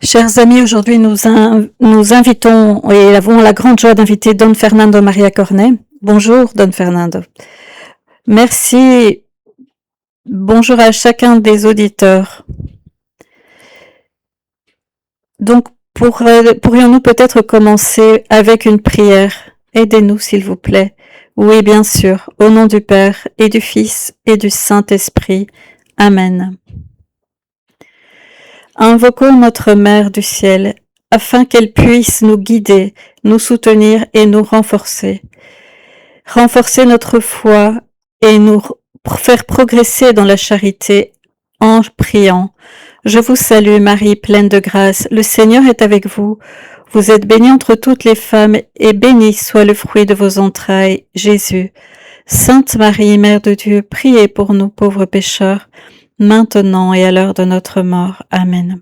Chers amis, aujourd'hui nous invitons et avons la grande joie d'inviter Don Fernando Maria Cornet. Bonjour Don Fernando. Merci. Bonjour à chacun des auditeurs. Donc, pourrions-nous peut-être commencer avec une prière? Aidez-nous s'il vous plaît. Oui, bien sûr. Au nom du Père et du Fils et du Saint-Esprit. Amen. Invoquons notre Mère du ciel, afin qu'elle puisse nous guider, nous soutenir et nous renforcer. Renforcer notre foi et nous faire progresser dans la charité en priant. Je vous salue Marie, pleine de grâce, le Seigneur est avec vous. Vous êtes bénie entre toutes les femmes, et béni soit le fruit de vos entrailles, Jésus. Sainte Marie, Mère de Dieu, priez pour nous pauvres pécheurs, maintenant et à l'heure de notre mort. Amen.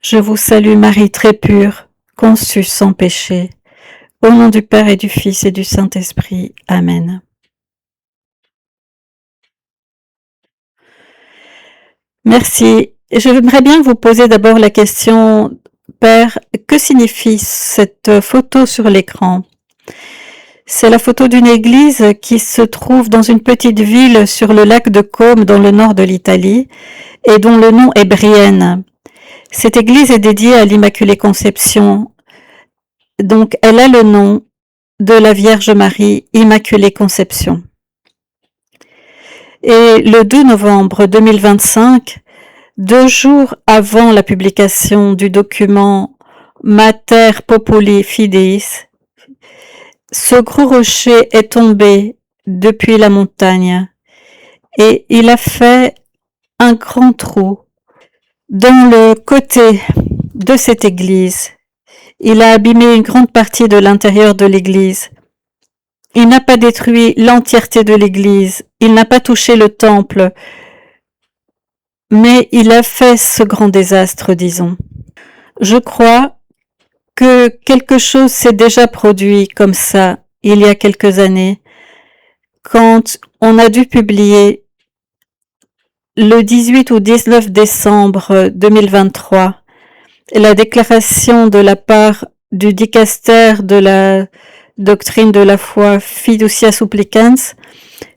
Je vous salue Marie très pure, conçue sans péché. Au nom du Père et du Fils et du Saint-Esprit. Amen. Merci. J'aimerais bien vous poser d'abord la question, Père, que signifie cette photo sur l'écran? C'est la photo d'une église qui se trouve dans une petite ville sur le lac de Côme dans le nord de l'Italie et dont le nom est Brienne. Cette église est dédiée à l'Immaculée Conception. Donc, elle a le nom de la Vierge Marie, Immaculée Conception. Et le 2 novembre 2025, 2 jours avant la publication du document Mater Populi Fideis, ce gros rocher est tombé depuis la montagne et il a fait un grand trou dans le côté de cette église. Il a abîmé une grande partie de l'intérieur de l'église. Il n'a pas détruit l'entièreté de l'église. Il n'a pas touché le temple. Mais il a fait ce grand désastre, disons. Je crois que quelque chose s'est déjà produit comme ça il y a quelques années, quand on a dû publier le 18 ou 19 décembre 2023 la déclaration de la part du dicaster de la doctrine de la foi Fiducia Supplicans,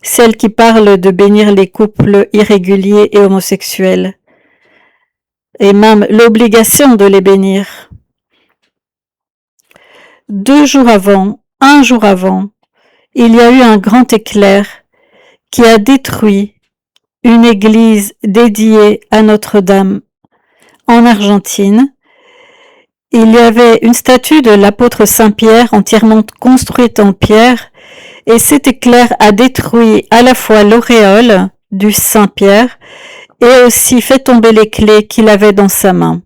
celle qui parle de bénir les couples irréguliers et homosexuels, et même l'obligation de les bénir. 2 jours avant, 1 jour avant, il y a eu un grand éclair qui a détruit une église dédiée à Notre-Dame en Argentine. Il y avait une statue de l'apôtre Saint-Pierre entièrement construite en pierre, et cet éclair a détruit à la fois l'auréole du Saint-Pierre et aussi fait tomber les clés qu'il avait dans sa main.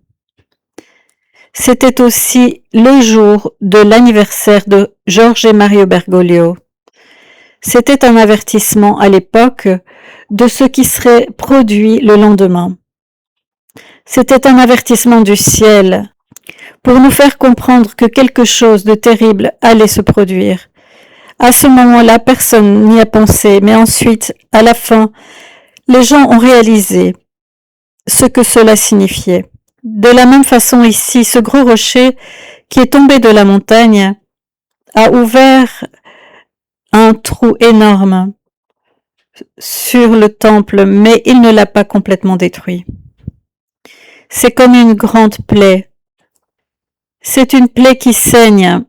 C'était aussi le jour de l'anniversaire de Jorge Mario Bergoglio. C'était un avertissement à l'époque de ce qui serait produit le lendemain. C'était un avertissement du ciel pour nous faire comprendre que quelque chose de terrible allait se produire. À ce moment-là, personne n'y a pensé, mais ensuite, à la fin, les gens ont réalisé ce que cela signifiait. De la même façon ici, ce gros rocher qui est tombé de la montagne a ouvert un trou énorme sur le temple, mais il ne l'a pas complètement détruit. C'est comme une grande plaie. C'est une plaie qui saigne.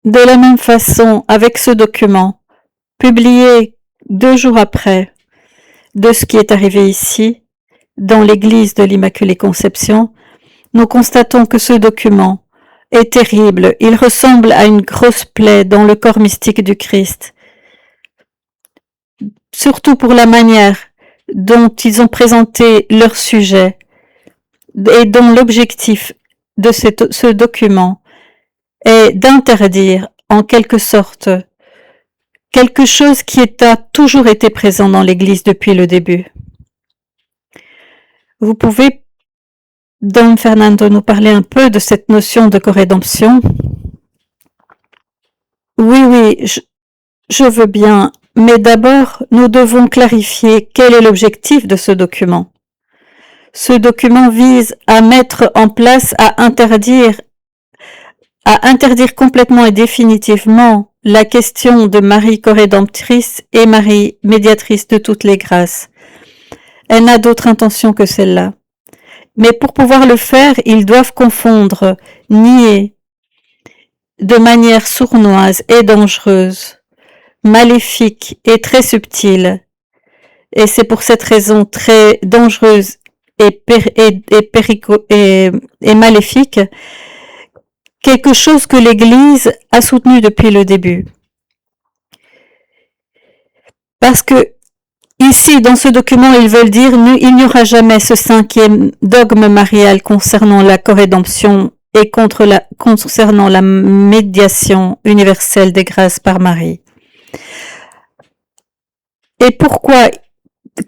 De la même façon, avec ce document, publié 2 jours après de ce qui est arrivé ici, dans l'église de l'Immaculée Conception, nous constatons que ce document est terrible. Il ressemble à une grosse plaie dans le corps mystique du Christ. Surtout pour la manière dont ils ont présenté leur sujet et dont l'objectif de ce document est d'interdire en quelque sorte quelque chose qui a toujours été présent dans l'Église depuis le début. Vous pouvez, Don Fernando, nous parler un peu de cette notion de corédemption? Oui, je veux bien, mais d'abord, nous devons clarifier quel est l'objectif de ce document. Ce document vise à mettre en place, à interdire complètement et définitivement la question de Marie corédemptrice et Marie médiatrice de toutes les grâces. Elle n'a d'autre intention que celle-là. Mais pour pouvoir le faire, ils doivent confondre, nier, de manière sournoise et dangereuse, maléfique et très subtile. Et c'est pour cette raison très dangereuse et maléfique, quelque chose que l'Église a soutenu depuis le début. Parce que ici, dans ce document, ils veulent dire il n'y aura jamais ce 5e dogme marial concernant la corédemption et concernant la médiation universelle des grâces par Marie. Et pourquoi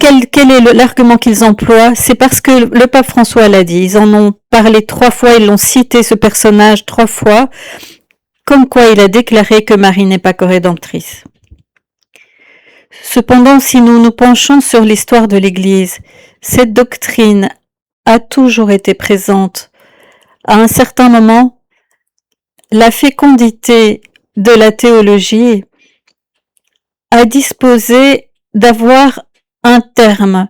quel est l'argument qu'ils emploient? C'est parce que le pape François l'a dit. Ils en ont parlé 3 fois, ils l'ont cité ce personnage 3 fois, comme quoi il a déclaré que Marie n'est pas corédemptrice. Cependant, si nous nous penchons sur l'histoire de l'Église, cette doctrine a toujours été présente. À un certain moment, la fécondité de la théologie a disposé d'avoir un terme,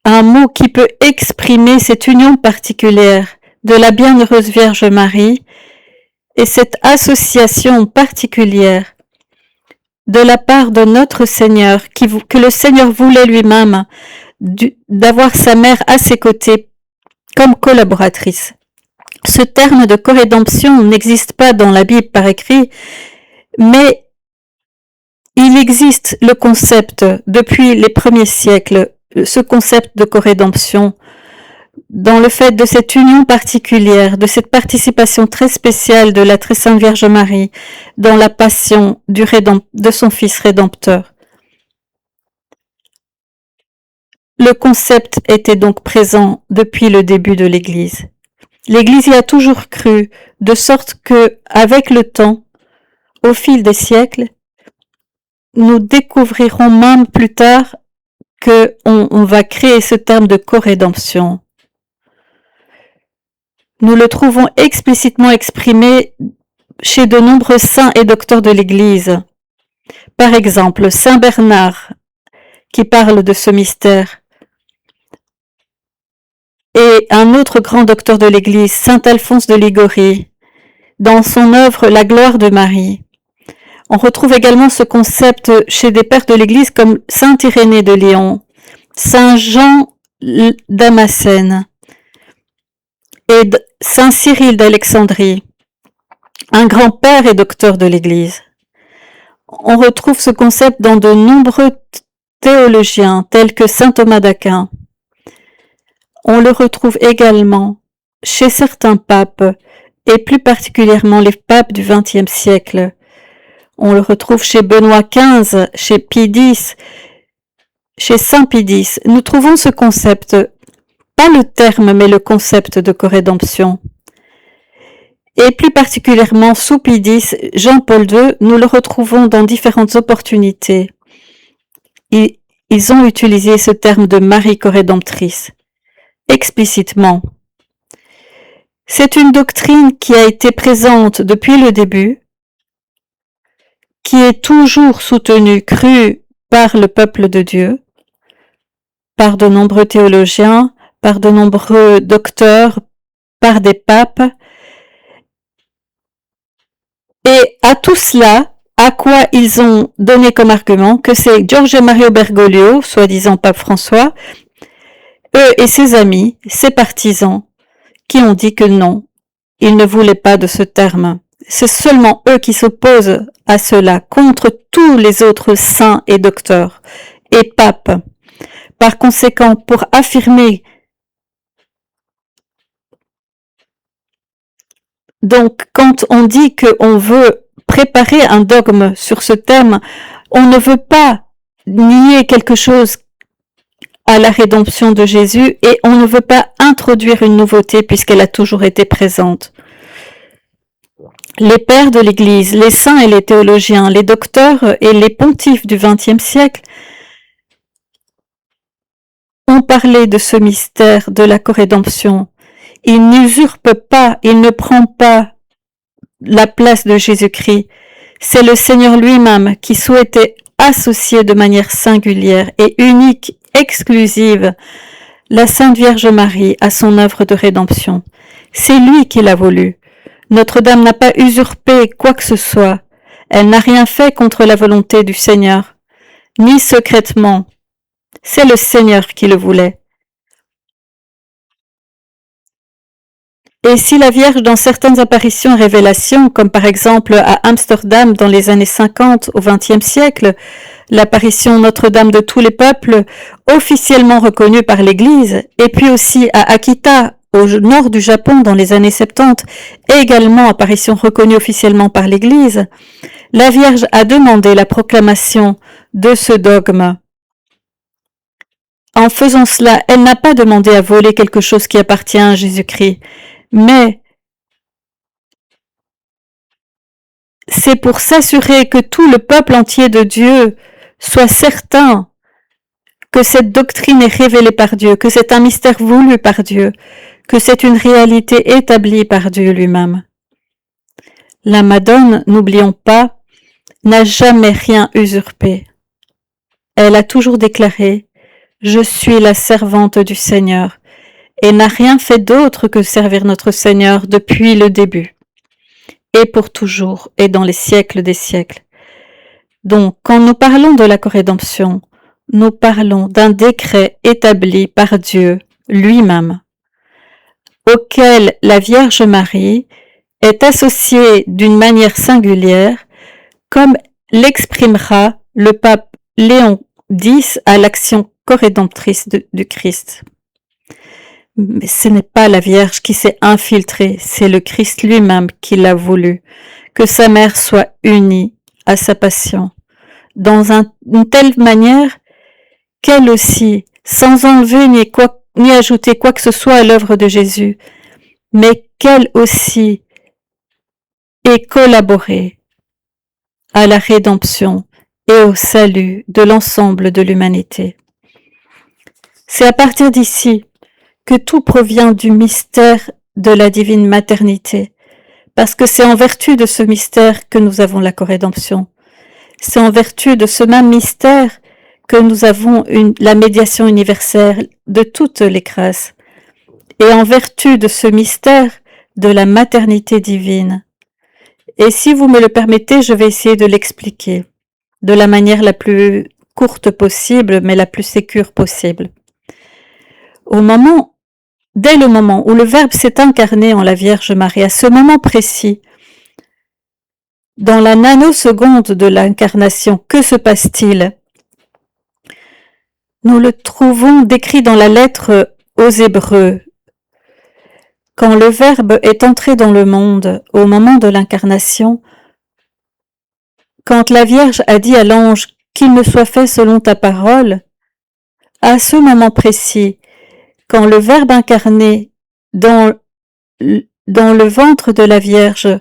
un mot qui peut exprimer cette union particulière de la Bienheureuse Vierge Marie et cette association particulière de la part de notre Seigneur, que le Seigneur voulait lui-même, d'avoir sa mère à ses côtés comme collaboratrice. Ce terme de corédemption n'existe pas dans la Bible par écrit, mais il existe le concept depuis les premiers siècles, ce concept de corédemption, dans le fait de cette union particulière, de cette participation très spéciale de la très sainte Vierge Marie dans la passion de son Fils rédempteur. Le concept était donc présent depuis le début de l'Église. L'Église y a toujours cru, de sorte que, avec le temps, au fil des siècles, nous découvrirons même plus tard qu'on va créer ce terme de corédemption. Nous le trouvons explicitement exprimé chez de nombreux saints et docteurs de l'Église. Par exemple, Saint Bernard, qui parle de ce mystère, et un autre grand docteur de l'Église, Saint Alphonse de Ligorie, dans son œuvre La gloire de Marie. On retrouve également ce concept chez des pères de l'Église comme Saint Irénée de Lyon, Saint Jean Damascène et Saint Cyril d'Alexandrie, un grand-père et docteur de l'Église. On retrouve ce concept dans de nombreux théologiens tels que Saint Thomas d'Aquin. On le retrouve également chez certains papes et plus particulièrement les papes du XXe siècle. On le retrouve chez Benoît XV, chez Pie X, chez Saint Pie X. Nous trouvons ce concept, pas le terme, mais le concept de corédemption. Et plus particulièrement sous Pie X, Jean-Paul II, nous le retrouvons dans différentes opportunités. Ils ont utilisé ce terme de Marie corédemptrice, explicitement. C'est une doctrine qui a été présente depuis le début, qui est toujours soutenue, crue par le peuple de Dieu, par de nombreux théologiens, par de nombreux docteurs, par des papes. Et à tout cela, à quoi ils ont donné comme argument que c'est Giorgio Mario Bergoglio, soi-disant pape François, eux et ses amis, ses partisans, qui ont dit que non, ils ne voulaient pas de ce terme. C'est seulement eux qui s'opposent à cela, contre tous les autres saints et docteurs et papes. Par conséquent, pour affirmer donc, quand on dit qu'on veut préparer un dogme sur ce thème, on ne veut pas nier quelque chose à la rédemption de Jésus et on ne veut pas introduire une nouveauté puisqu'elle a toujours été présente. Les pères de l'Église, les saints et les théologiens, les docteurs et les pontifes du XXe siècle ont parlé de ce mystère de la corédemption. Il n'usurpe pas, il ne prend pas la place de Jésus-Christ. C'est le Seigneur lui-même qui souhaitait associer de manière singulière et unique, exclusive, la Sainte Vierge Marie à son œuvre de rédemption. C'est lui qui l'a voulu. Notre-Dame n'a pas usurpé quoi que ce soit. Elle n'a rien fait contre la volonté du Seigneur, ni secrètement. C'est le Seigneur qui le voulait. Et si la Vierge, dans certaines apparitions et révélations, comme par exemple à Amsterdam dans les années 50 au XXe siècle, l'apparition Notre-Dame de tous les peuples, officiellement reconnue par l'Église, et puis aussi à Akita, au nord du Japon dans les années 70, également apparition reconnue officiellement par l'Église, la Vierge a demandé la proclamation de ce dogme. En faisant cela, elle n'a pas demandé à voler quelque chose qui appartient à Jésus-Christ, mais c'est pour s'assurer que tout le peuple entier de Dieu soit certain que cette doctrine est révélée par Dieu, que c'est un mystère voulu par Dieu, que c'est une réalité établie par Dieu lui-même. La Madone, n'oublions pas, n'a jamais rien usurpé. Elle a toujours déclaré « Je suis la servante du Seigneur » et n'a rien fait d'autre que servir notre Seigneur depuis le début, et pour toujours, et dans les siècles des siècles. Donc, quand nous parlons de la corédemption, nous parlons d'un décret établi par Dieu lui-même, auquel la Vierge Marie est associée d'une manière singulière, comme l'exprimera le pape Léon X à l'action corédemptrice du Christ. Mais ce n'est pas la Vierge qui s'est infiltrée, c'est le Christ lui-même qui l'a voulu, que sa mère soit unie à sa passion, dans une telle manière qu'elle aussi, sans enlever ni ajouter quoi que ce soit à l'œuvre de Jésus, mais qu'elle aussi ait collaboré à la rédemption et au salut de l'ensemble de l'humanité. C'est à partir d'ici que tout provient du mystère de la divine maternité, parce que c'est en vertu de ce mystère que nous avons la corédemption. C'est en vertu de ce même mystère que nous avons la médiation universelle de toutes les grâces, et en vertu de ce mystère de la maternité divine. Et si vous me le permettez, je vais essayer de l'expliquer de la manière la plus courte possible, mais la plus sécure possible. Dès le moment où le Verbe s'est incarné en la Vierge Marie, à ce moment précis, dans la nanoseconde de l'incarnation, que se passe-t-il? Nous le trouvons décrit dans la lettre aux Hébreux. Quand le Verbe est entré dans le monde, au moment de l'incarnation, quand la Vierge a dit à l'ange qu'il me soit fait selon ta parole, à ce moment précis, quand le Verbe incarné dans le ventre de la Vierge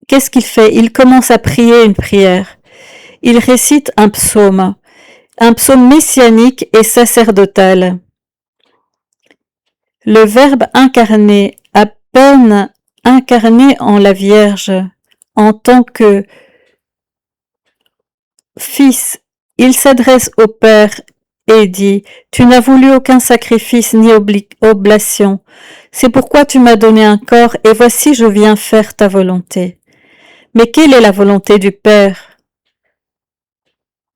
qu'est-ce qu'il fait? Il commence à prier une prière. Il récite un psaume messianique et sacerdotal. Le Verbe incarné, à peine incarné en la Vierge, en tant que Fils, il s'adresse au Père et dit « Tu n'as voulu aucun sacrifice ni oblation. C'est pourquoi tu m'as donné un corps et voici je viens faire ta volonté. » Mais quelle est la volonté du Père?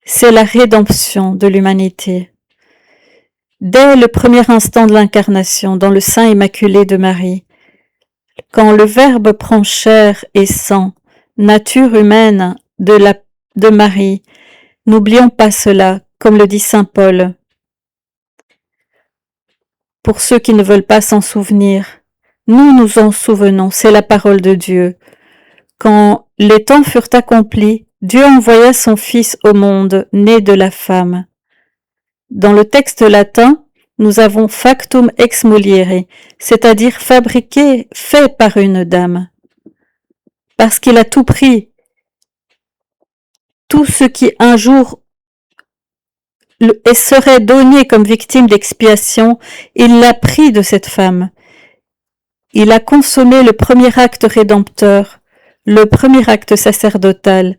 C'est la rédemption de l'humanité. Dès le premier instant de l'incarnation, dans le sein immaculé de Marie, quand le Verbe prend chair et sang, nature humaine de Marie, n'oublions pas cela, comme le dit saint Paul. Pour ceux qui ne veulent pas s'en souvenir, nous nous en souvenons, c'est la parole de Dieu. Quand les temps furent accomplis, Dieu envoya son Fils au monde, né de la femme. Dans le texte latin, nous avons factum ex muliere, c'est-à-dire fabriqué, fait par une dame. Parce qu'il a tout pris. Tout ce qui un jour et serait donné comme victime d'expiation, il l'a pris de cette femme. Il a consommé le premier acte rédempteur, le premier acte sacerdotal,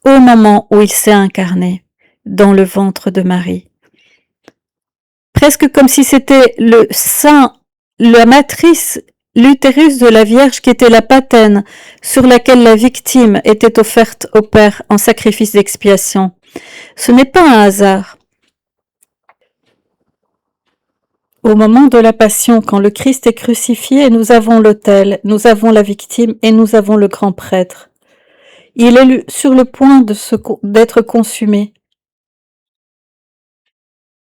au moment où il s'est incarné dans le ventre de Marie. Presque comme si c'était le sein, la matrice, l'utérus de la Vierge qui était la patène sur laquelle la victime était offerte au Père en sacrifice d'expiation. Ce n'est pas un hasard. Au moment de la Passion, quand le Christ est crucifié, nous avons l'autel, nous avons la victime et nous avons le grand prêtre. Il est sur le point d'être consumé.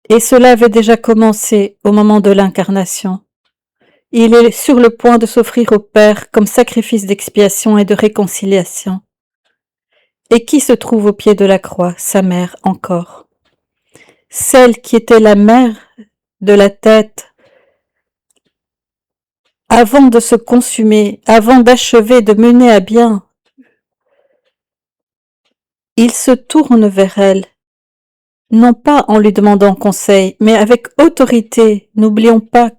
Et cela avait déjà commencé au moment de l'incarnation. Il est sur le point de s'offrir au Père comme sacrifice d'expiation et de réconciliation. Et qui se trouve au pied de la croix? Sa mère encore. Celle qui était la mère de la tête avant de se consumer, avant d'achever, de mener à bien. Il se tourne vers elle, non pas en lui demandant conseil, mais avec autorité. N'oublions pas,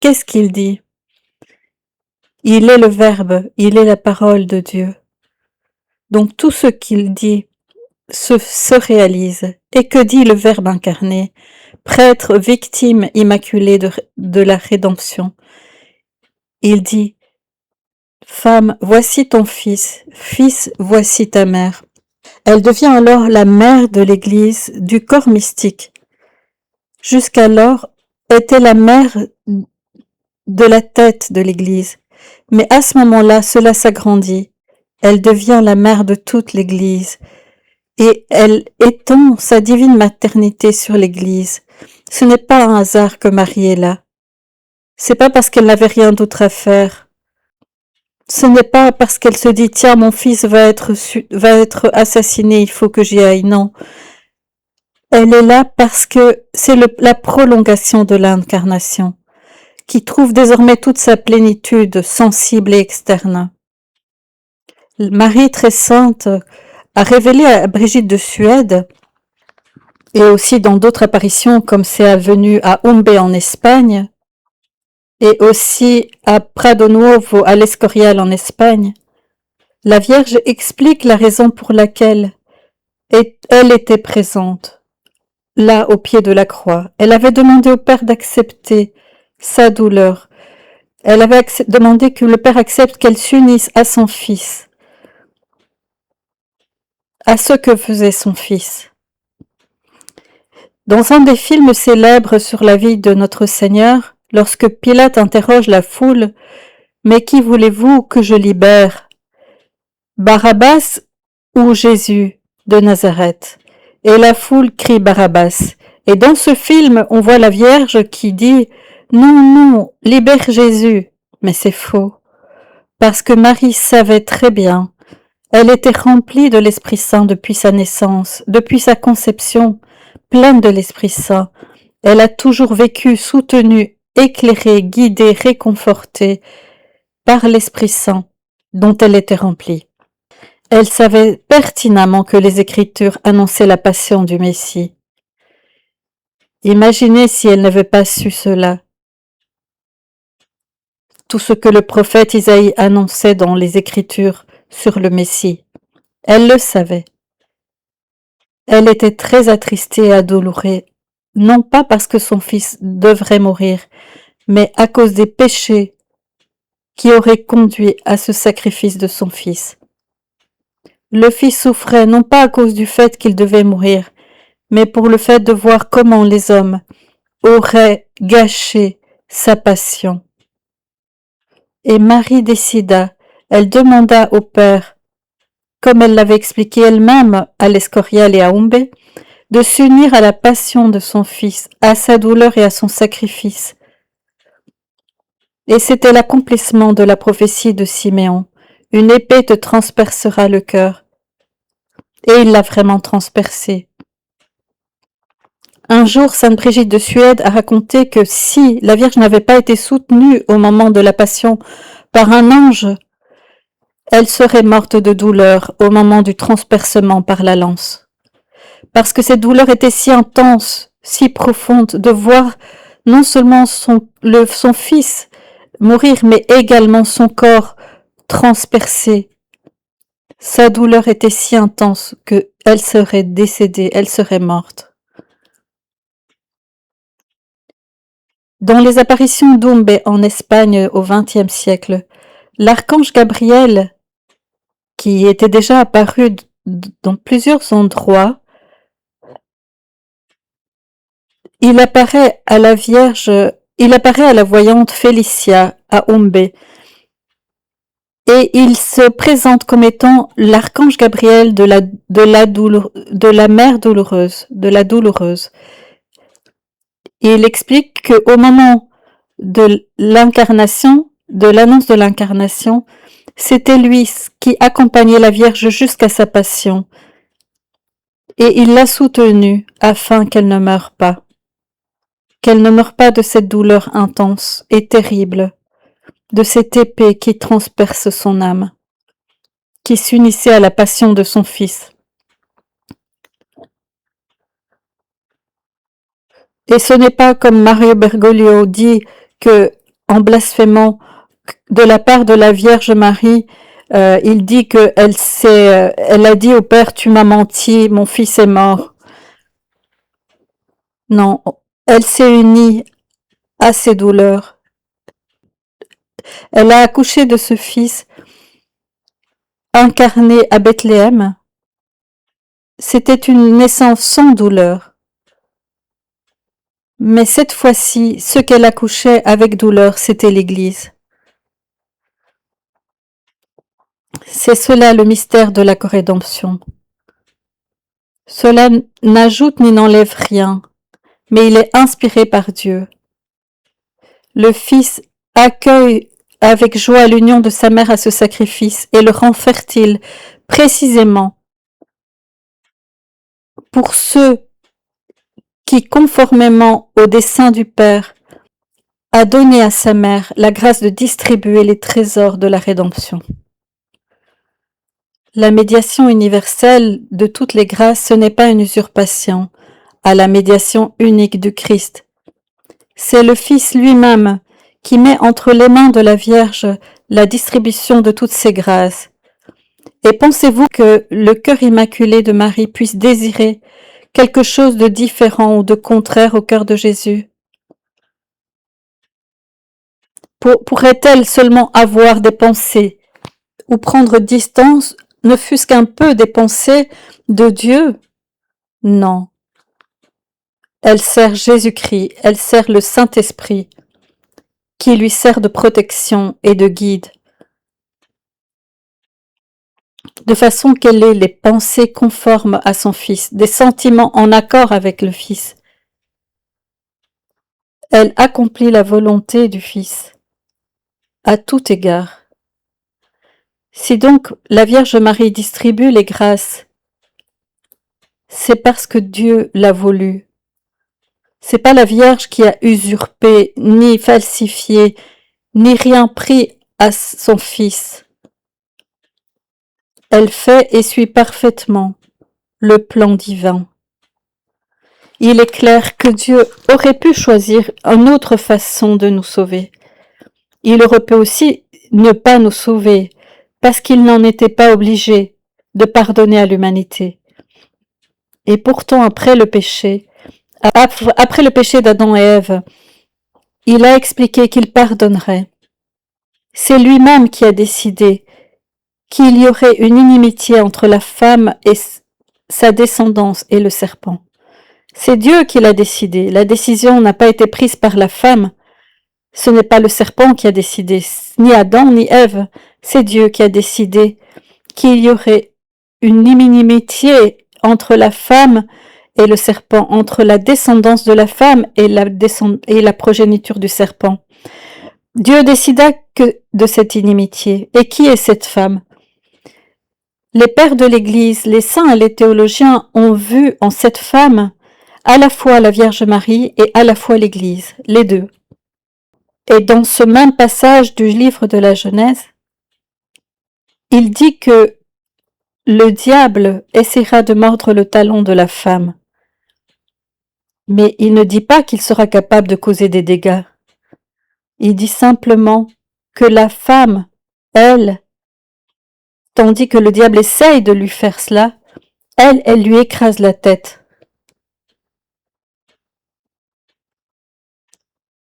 qu'est-ce qu'il dit? Il est le Verbe, il est la parole de Dieu. Donc tout ce qu'il dit se réalise. Et que dit le Verbe incarné? Prêtre, victime immaculée de la rédemption. Il dit, femme, voici ton fils, fils, voici ta mère. Elle devient alors la mère de l'Église, du corps mystique. Jusqu'alors, était la mère de la tête de l'Église. Mais à ce moment-là, cela s'agrandit. Elle devient la mère de toute l'Église. Et elle étend sa divine maternité sur l'Église. Ce n'est pas un hasard que Marie est là. C'est pas parce qu'elle n'avait rien d'autre à faire. Ce n'est pas parce qu'elle se dit, tiens, mon fils va être assassiné, il faut que j'y aille. Non. Elle est là parce que c'est la prolongation de l'incarnation, qui trouve désormais toute sa plénitude sensible et externe. Marie très sainte a révélé à Brigitte de Suède, et aussi dans d'autres apparitions comme c'est avenu à Umbe en Espagne, et aussi à Prado Nuovo à l'Escorial en Espagne, la Vierge explique la raison pour laquelle elle était présente, là au pied de la croix. Elle avait demandé au Père d'accepter sa douleur. Elle avait demandé que le Père accepte qu'elle s'unisse à son Fils, à ce que faisait son Fils. Dans un des films célèbres sur la vie de notre Seigneur, lorsque Pilate interroge la foule, « Mais qui voulez-vous que je libère ? Barabbas ou Jésus de Nazareth ?» Et la foule crie Barabbas. Et dans ce film, on voit la Vierge qui dit « Non, non, libère Jésus !» Mais c'est faux, parce que Marie savait très bien, elle était remplie de l'Esprit Saint depuis sa naissance, depuis sa conception, pleine de l'Esprit Saint. Elle a toujours vécu soutenue, éclairée, guidée, réconfortée par l'Esprit Saint dont elle était remplie. Elle savait pertinemment que les Écritures annonçaient la passion du Messie. Imaginez si elle n'avait pas su cela. Tout ce que le prophète Isaïe annonçait dans les Écritures sur le Messie. Elle le savait. Elle était très attristée et adolorée, non pas parce que son fils devrait mourir, mais à cause des péchés qui auraient conduit à ce sacrifice de son fils. Le fils souffrait non pas à cause du fait qu'il devait mourir, mais pour le fait de voir comment les hommes auraient gâché sa passion. Et Marie décida, elle demanda au Père, comme elle l'avait expliqué elle-même à l'Escorial et à Umbe, de s'unir à la passion de son fils, à sa douleur et à son sacrifice. Et c'était l'accomplissement de la prophétie de Siméon. Une épée te transpercera le cœur. Et il l'a vraiment transpercé. Un jour, Sainte Brigitte de Suède a raconté que si la Vierge n'avait pas été soutenue au moment de la Passion par un ange, elle serait morte de douleur au moment du transpercement par la lance. Parce que cette douleur était si intense si profonde de voir non seulement son fils mourir, mais également son corps transpercé. Sa douleur était si intense qu'elle serait décédée, elle serait morte. Dans les apparitions d'Umbe en Espagne au XXe siècle, l'archange Gabriel, qui était déjà apparu dans plusieurs endroits, il apparaît à la voyante Félicia à Umbe, et il se présente comme étant l'archange Gabriel de la mère douloureuse, de la douloureuse. Et il explique qu'au moment de l'incarnation, de l'annonce de l'incarnation, c'était lui qui accompagnait la Vierge jusqu'à sa passion. Et il l'a soutenue afin qu'elle ne meure pas. Qu'elle ne meure pas de cette douleur intense et terrible, de cette épée qui transperce son âme, qui s'unissait à la passion de son fils. Et ce n'est pas comme Mario Bergoglio dit que, en blasphémant de la part de la Vierge Marie, il dit qu'elle elle a dit au Père, tu m'as menti, mon fils est mort. Non, elle s'est unie à ses douleurs. Elle a accouché de ce fils incarné à Bethléem. C'était une naissance sans douleur. Mais cette fois-ci, ce qu'elle accouchait avec douleur, c'était l'Église. C'est cela le mystère de la rédemption. Cela n'ajoute ni n'enlève rien, mais il est inspiré par Dieu. Le Fils accueille avec joie l'union de sa mère à ce sacrifice et le rend fertile précisément pour ceux qui, conformément au dessein du Père, a donné à sa mère la grâce de distribuer les trésors de la rédemption. La médiation universelle de toutes les grâces, ce n'est pas une usurpation à la médiation unique du Christ. C'est le Fils lui-même qui met entre les mains de la Vierge la distribution de toutes ces grâces. Et pensez-vous que le cœur immaculé de Marie puisse désirer quelque chose de différent ou de contraire au cœur de Jésus? Pourrait-elle seulement avoir des pensées ou prendre distance, ne fût-ce qu'un peu des pensées de Dieu? Non. Elle sert Jésus-Christ, elle sert le Saint-Esprit, qui lui sert de protection et de guide, de façon qu'elle ait les pensées conformes à son Fils, des sentiments en accord avec le Fils. Elle accomplit la volonté du Fils, à tout égard. Si donc la Vierge Marie distribue les grâces, c'est parce que Dieu l'a voulu. C'est pas la Vierge qui a usurpé, ni falsifié, ni rien pris à son Fils. Elle fait et suit parfaitement le plan divin. Il est clair que Dieu aurait pu choisir une autre façon de nous sauver. Il aurait pu aussi ne pas nous sauver, parce qu'il n'en était pas obligé de pardonner à l'humanité. Et pourtant, après le péché d'Adam et Ève, il a expliqué qu'il pardonnerait. C'est lui-même qui a décidé qu'il y aurait une inimitié entre la femme et sa descendance et le serpent. C'est Dieu qui l'a décidé. La décision n'a pas été prise par la femme. Ce n'est pas le serpent qui a décidé, ni Adam ni Ève. C'est Dieu qui a décidé qu'il y aurait une inimitié entre la femme et le serpent, entre la descendance de la femme et la progéniture du serpent. Dieu décida que de cette inimitié. Et qui est cette femme? Les pères de l'Église, les saints et les théologiens ont vu en cette femme à la fois la Vierge Marie et à la fois l'Église, les deux. Et dans ce même passage du livre de la Genèse, il dit que le diable essaiera de mordre le talon de la femme. Mais il ne dit pas qu'il sera capable de causer des dégâts. Il dit simplement que la femme, elle, tandis que le diable essaye de lui faire cela, elle lui écrase la tête.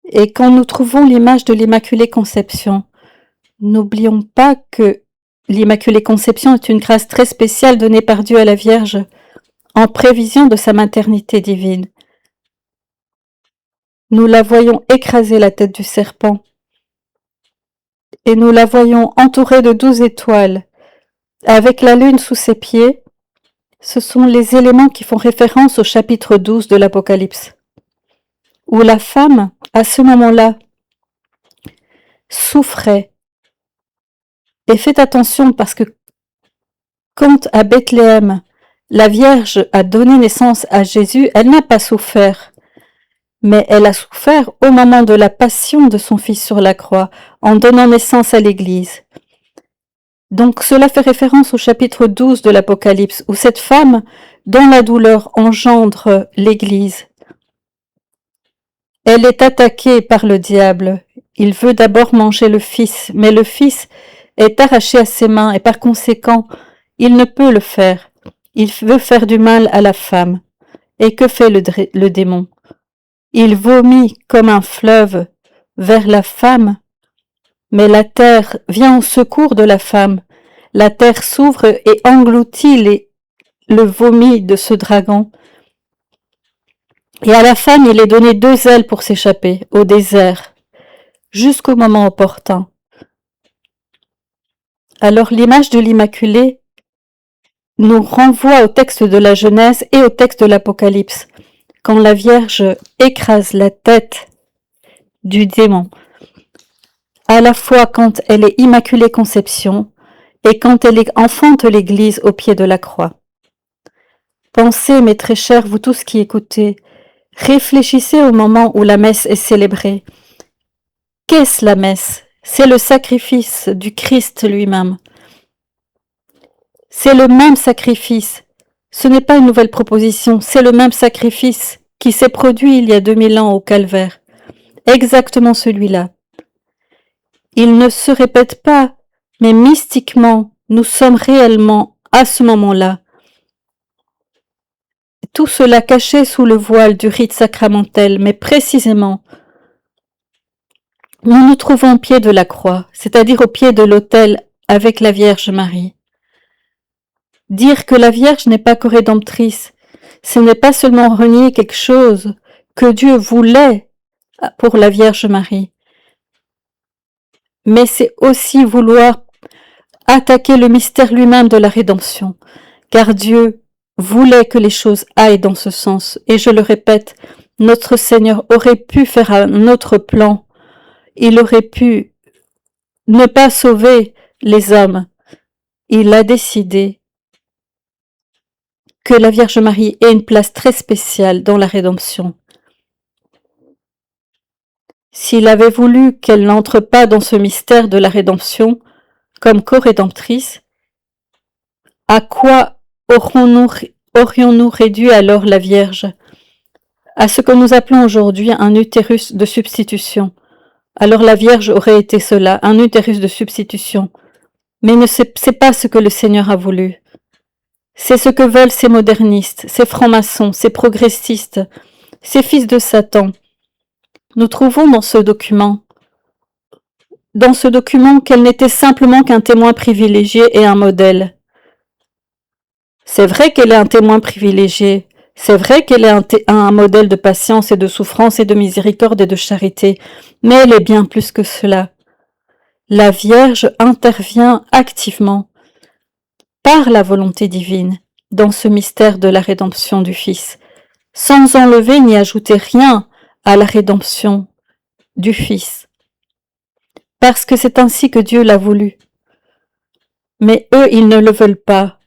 Et quand nous trouvons l'image de l'Immaculée Conception, n'oublions pas que l'Immaculée Conception est une grâce très spéciale donnée par Dieu à la Vierge en prévision de sa maternité divine. Nous la voyons écraser la tête du serpent et nous la voyons entourée de 12 étoiles avec la lune sous ses pieds. Ce sont les éléments qui font référence au chapitre 12 de l'Apocalypse, où la femme, à ce moment-là, souffrait. Et faites attention parce que quand à Bethléem, la Vierge a donné naissance à Jésus, elle n'a pas souffert, mais elle a souffert au moment de la passion de son Fils sur la croix, en donnant naissance à l'Église. Donc cela fait référence au chapitre 12 de l'Apocalypse, où cette femme, dont la douleur engendre l'Église, elle est attaquée par le diable. Il veut d'abord manger le Fils, mais le Fils est arraché à ses mains et par conséquent, il ne peut le faire. Il veut faire du mal à la femme. Et que fait le démon? Il vomit comme un fleuve vers la femme, mais la terre vient au secours de la femme. La terre s'ouvre et engloutit le vomi de ce dragon. Et à la femme, il est donné 2 ailes pour s'échapper au désert, jusqu'au moment opportun. Alors l'image de l'Immaculée nous renvoie au texte de la Genèse et au texte de l'Apocalypse, quand la Vierge écrase la tête du démon, à la fois quand elle est Immaculée Conception et quand elle enfante l'Église au pied de la croix. Pensez, mes très chers, vous tous qui écoutez, réfléchissez au moment où la messe est célébrée. Qu'est-ce la messe? C'est le sacrifice du Christ lui-même. C'est le même sacrifice. Ce n'est pas une nouvelle proposition, c'est le même sacrifice qui s'est produit il y a 2000 ans au Calvaire. Exactement celui-là. Il ne se répète pas, mais mystiquement, nous sommes réellement à ce moment-là. Tout cela caché sous le voile du rite sacramentel, mais précisément, nous nous trouvons au pied de la croix, c'est-à-dire au pied de l'autel avec la Vierge Marie. Dire que la Vierge n'est pas co-rédemptrice, ce n'est pas seulement renier quelque chose que Dieu voulait pour la Vierge Marie, mais c'est aussi vouloir attaquer le mystère lui-même de la rédemption, car Dieu voulait que les choses aillent dans ce sens. Et je le répète, notre Seigneur aurait pu faire un autre plan. Il aurait pu ne pas sauver les hommes. Il a décidé que la Vierge Marie ait une place très spéciale dans la rédemption. S'il avait voulu qu'elle n'entre pas dans ce mystère de la rédemption comme co-rédemptrice, à quoi aurions-nous réduit alors la Vierge? À ce que nous appelons aujourd'hui un utérus de substitution. Alors la Vierge aurait été cela, un utérus de substitution. Mais c'est pas ce que le Seigneur a voulu. C'est ce que veulent ces modernistes, ces francs-maçons, ces progressistes, ces fils de Satan. Nous trouvons dans ce document qu'elle n'était simplement qu'un témoin privilégié et un modèle. C'est vrai qu'elle est un témoin privilégié, c'est vrai qu'elle est un modèle de patience et de souffrance et de miséricorde et de charité, mais elle est bien plus que cela. La Vierge intervient activement, par la volonté divine, dans ce mystère de la rédemption du Fils, sans enlever ni ajouter rien à la rédemption du Fils, parce que c'est ainsi que Dieu l'a voulu. Mais eux, ils ne le veulent pas.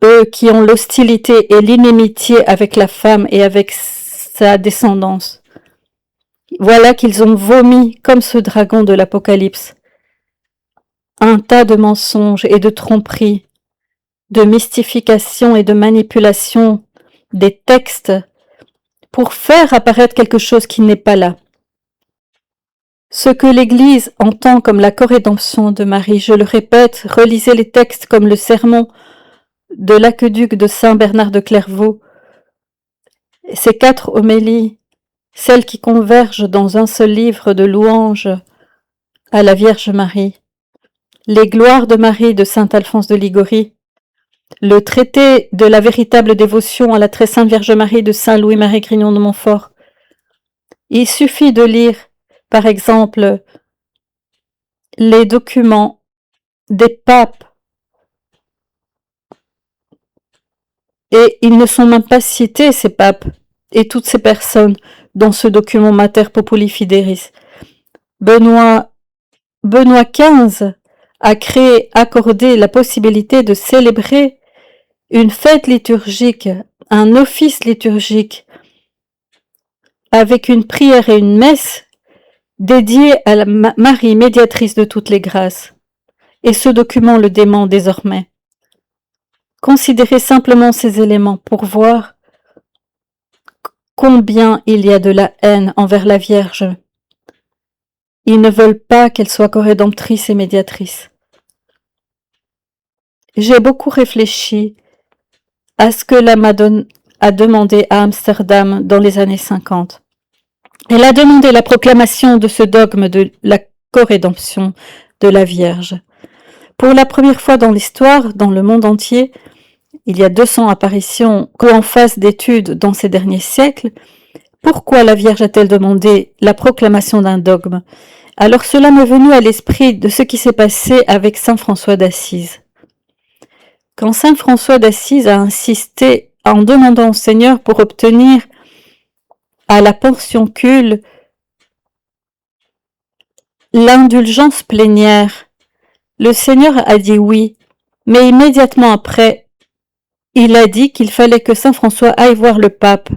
Eux qui ont l'hostilité et l'inimitié avec la femme et avec sa descendance. Voilà qu'ils ont vomi comme ce dragon de l'Apocalypse. Un tas de mensonges et de tromperies, de mystification et de manipulation des textes pour faire apparaître quelque chose qui n'est pas là. Ce que l'Église entend comme la corédemption de Marie, je le répète, relisez les textes comme le sermon de l'aqueduc de Saint Bernard de Clairvaux, ces 4 homélies, celles qui convergent dans un seul livre de louanges à la Vierge Marie, les gloires de Marie de saint Alphonse de Ligorie, le traité de la véritable dévotion à la très sainte Vierge Marie de saint Louis-Marie Grignon de Montfort. Il suffit de lire, par exemple, les documents des papes, et ils ne sont même pas cités, ces papes, et toutes ces personnes, dans ce document Mater Populi Fideris. Benoît XV a accordé la possibilité de célébrer une fête liturgique, un office liturgique, avec une prière et une messe dédiée à la Marie, médiatrice de toutes les grâces. Et ce document le dément désormais. Considérez simplement ces éléments pour voir combien il y a de la haine envers la Vierge. Ils ne veulent pas qu'elle soit corédemptrice et médiatrice. J'ai beaucoup réfléchi à ce que la Madone a demandé à Amsterdam dans les années 50. Elle a demandé la proclamation de ce dogme de la corédemption de la Vierge. Pour la première fois dans l'histoire, dans le monde entier, il y a 200 apparitions qu'en face d'études dans ces derniers siècles. Pourquoi la Vierge a-t-elle demandé la proclamation d'un dogme? Alors cela m'est venu à l'esprit de ce qui s'est passé avec saint François d'Assise. Quand saint François d'Assise a insisté en demandant au Seigneur pour obtenir à la portioncule l'indulgence plénière, le Seigneur a dit oui, mais immédiatement après, il a dit qu'il fallait que saint François aille voir le pape,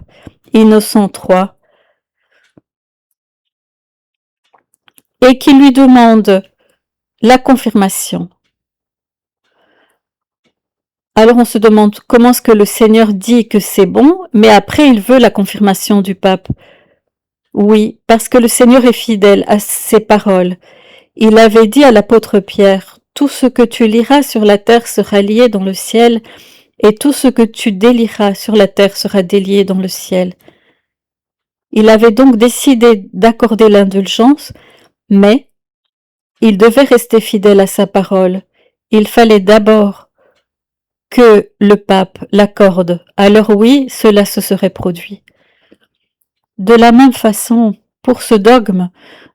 Innocent III, et qu'il lui demande la confirmation. Alors on se demande comment est-ce que le Seigneur dit que c'est bon, mais après il veut la confirmation du pape. Oui, parce que le Seigneur est fidèle à ses paroles. Il avait dit à l'apôtre Pierre, « Tout ce que tu liras sur la terre sera lié dans le ciel, et tout ce que tu délieras sur la terre sera délié dans le ciel. » Il avait donc décidé d'accorder l'indulgence, mais il devait rester fidèle à sa parole. Il fallait d'abord que le pape l'accorde. Alors oui, cela se serait produit. De la même façon, pour ce dogme,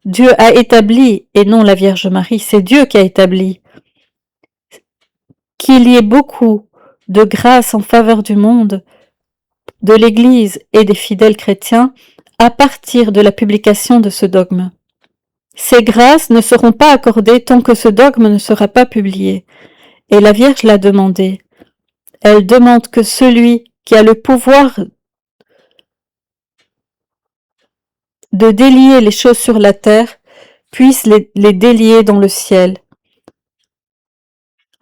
Dieu a établi, et non la Vierge Marie, c'est Dieu qui a établi, qu'il y ait beaucoup de grâce en faveur du monde, de l'Église et des fidèles chrétiens à partir de la publication de ce dogme. Ces grâces ne seront pas accordées tant que ce dogme ne sera pas publié, et la Vierge l'a demandé. Elle demande que celui qui a le pouvoir de délier les choses sur la terre puisse les délier dans le ciel,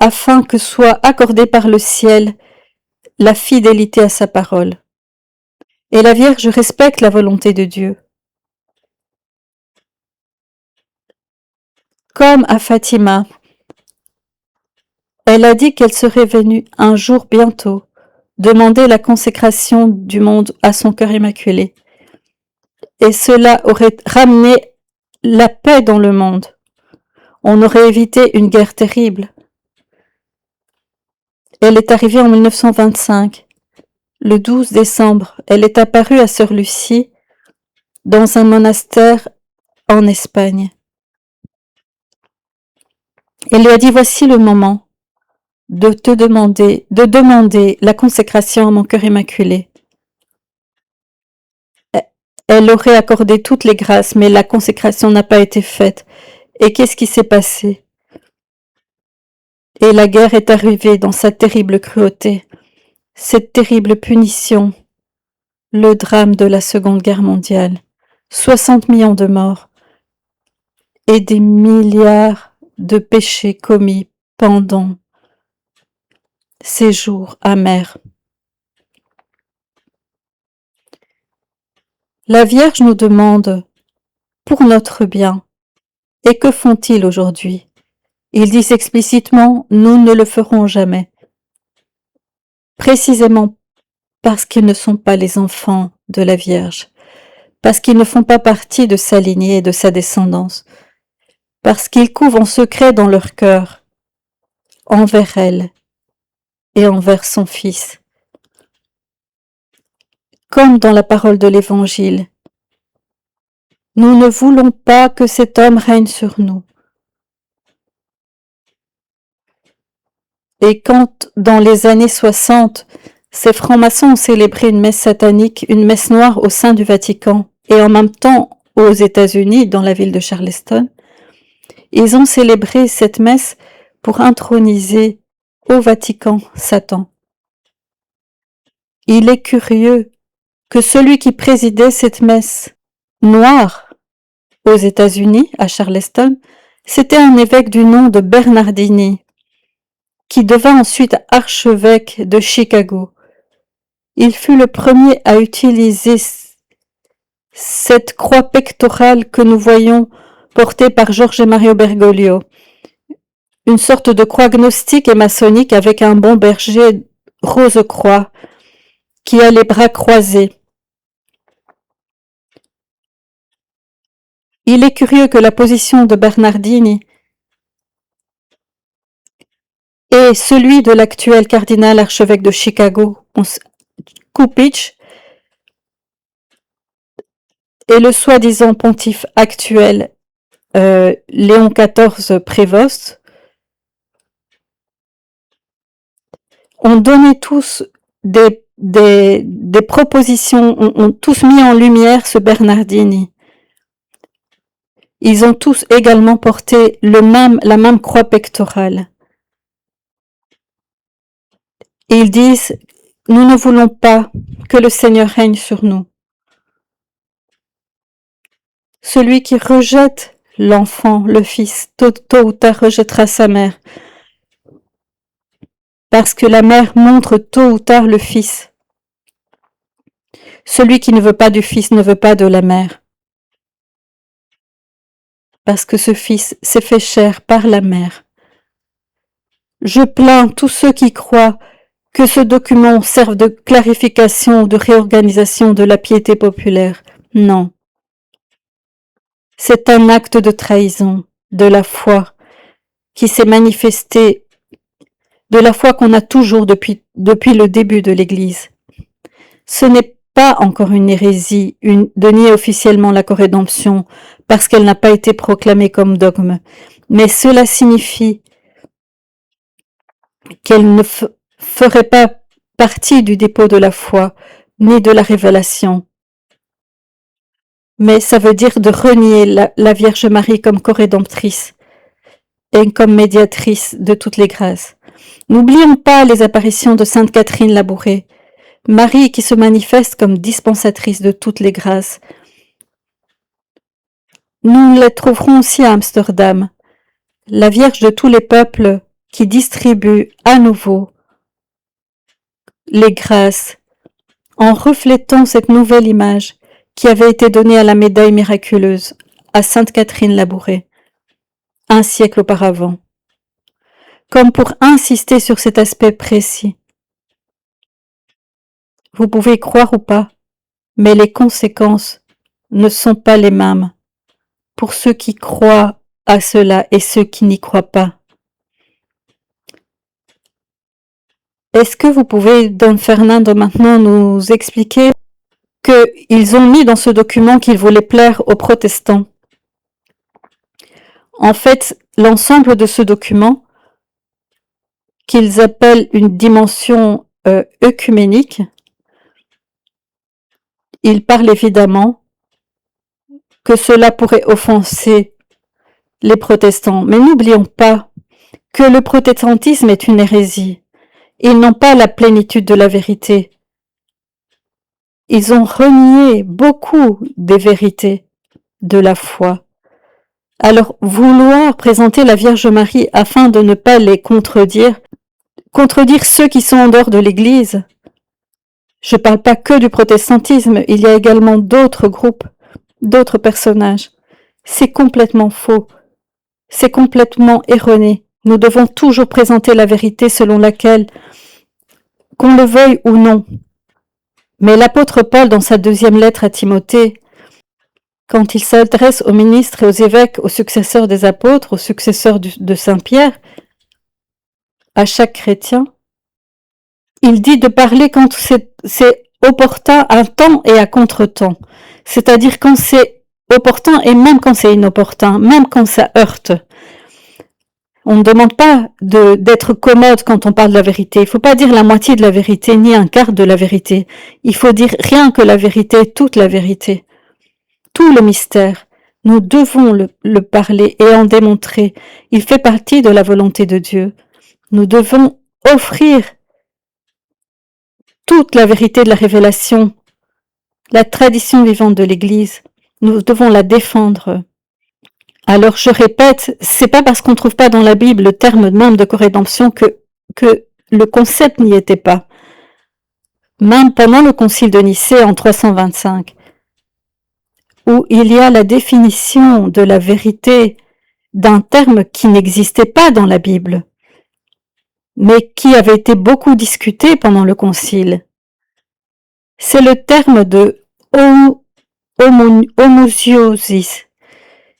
afin que soit accordée par le ciel la fidélité à sa parole. Et la Vierge respecte la volonté de Dieu. Comme à Fatima, elle a dit qu'elle serait venue un jour bientôt demander la consécration du monde à son cœur immaculé. Et cela aurait ramené la paix dans le monde. On aurait évité une guerre terrible. Elle est arrivée en 1925. Le 12 décembre, elle est apparue à Sœur Lucie dans un monastère en Espagne. Elle lui a dit, voici le moment de demander la consécration à mon cœur immaculé. Elle aurait accordé toutes les grâces, mais la consécration n'a pas été faite. Et qu'est-ce qui s'est passé? Et la guerre est arrivée dans sa terrible cruauté, cette terrible punition, le drame de la Seconde Guerre mondiale, 60 millions de morts et des milliards de péchés commis pendant ces jours amers. La Vierge nous demande pour notre bien. Et que font-ils aujourd'hui? Ils disent explicitement « nous ne le ferons jamais », précisément parce qu'ils ne sont pas les enfants de la Vierge, parce qu'ils ne font pas partie de sa lignée et de sa descendance, parce qu'ils couvent en secret dans leur cœur envers elle et envers son Fils. Comme dans la parole de l'Évangile, nous ne voulons pas que cet homme règne sur nous. Et quand, dans les années 60, ces francs-maçons ont célébré une messe satanique, une messe noire au sein du Vatican, et en même temps aux États-Unis, dans la ville de Charleston, ils ont célébré cette messe pour introniser au Vatican Satan. Il est curieux que celui qui présidait cette messe noire aux États-Unis, à Charleston, c'était un évêque du nom de Bernardini, qui devint ensuite archevêque de Chicago. Il fut le premier à utiliser cette croix pectorale que nous voyons portée par Jorge Mario Bergoglio, une sorte de croix gnostique et maçonnique avec un bon berger rose-croix qui a les bras croisés. Il est curieux que la position de Bernardini et celui de l'actuel cardinal archevêque de Chicago, Cupich, et le soi-disant pontife actuel, Léon XIV Prévost, ont donné tous des propositions, ont tous mis en lumière ce Bernardini. Ils ont tous également porté la même croix pectorale. Et ils disent, nous ne voulons pas que le Seigneur règne sur nous. Celui qui rejette l'enfant, le fils, tôt ou tard rejettera sa mère. Parce que la mère montre tôt ou tard le fils. Celui qui ne veut pas du fils ne veut pas de la mère. Parce que ce fils s'est fait chair par la mère. Je plains tous ceux qui croient que ce document serve de clarification ou de réorganisation de la piété populaire. Non. C'est un acte de trahison, de la foi, qui s'est manifesté, de la foi qu'on a toujours depuis le début de l'Église. Ce n'est pas encore une hérésie de nier officiellement la corédemption parce qu'elle n'a pas été proclamée comme dogme, mais cela signifie qu'elle ne ferait pas partie du dépôt de la foi, ni de la révélation. Mais ça veut dire de renier la Vierge Marie comme corédemptrice et comme médiatrice de toutes les grâces. N'oublions pas les apparitions de Sainte Catherine Labouré, Marie qui se manifeste comme dispensatrice de toutes les grâces. Nous les trouverons aussi à Amsterdam, la Vierge de tous les peuples qui distribue à nouveau les grâces en reflétant cette nouvelle image qui avait été donnée à la médaille miraculeuse, à Sainte Catherine Labouré, un siècle auparavant, comme pour insister sur cet aspect précis. Vous pouvez y croire ou pas, mais les conséquences ne sont pas les mêmes pour ceux qui croient à cela et ceux qui n'y croient pas. Est-ce que vous pouvez, Don Fernando, maintenant nous expliquer qu'ils ont mis dans ce document qu'ils voulaient plaire aux protestants? En fait, l'ensemble de ce document, qu'ils appellent une dimension œcuménique, ils parlent évidemment que cela pourrait offenser les protestants. Mais n'oublions pas que le protestantisme est une hérésie. Ils n'ont pas la plénitude de la vérité. Ils ont renié beaucoup des vérités de la foi. Alors, vouloir présenter la Vierge Marie afin de ne pas les contredire ceux qui sont en dehors de l'Église, Je ne parle pas que du protestantisme, il y a également d'autres groupes, d'autres personnages. C'est complètement faux, c'est complètement erroné. Nous devons toujours présenter la vérité selon laquelle, qu'on le veuille ou non. Mais l'apôtre Paul, dans sa deuxième lettre à Timothée, quand il s'adresse aux ministres et aux évêques, aux successeurs des apôtres, aux successeurs de Saint Pierre, à chaque chrétien, il dit de parler quand c'est opportun à temps et à contre-temps. C'est-à-dire quand c'est opportun et même quand c'est inopportun, même quand ça heurte. On ne demande pas d'être commode quand on parle de la vérité. Il ne faut pas dire la moitié de la vérité, ni un quart de la vérité. Il faut dire rien que la vérité, toute la vérité. Tout le mystère. Nous devons le parler et en démontrer. Il fait partie de la volonté de Dieu. Nous devons offrir toute la vérité de la révélation, la tradition vivante de l'Église. Nous devons la défendre. Alors je répète, c'est pas parce qu'on trouve pas dans la Bible le terme même de corrédemption que le concept n'y était pas. Même pendant le concile de Nicée en 325, où il y a la définition de la vérité d'un terme qui n'existait pas dans la Bible, mais qui avait été beaucoup discuté pendant le concile. C'est le terme de homoousiosis,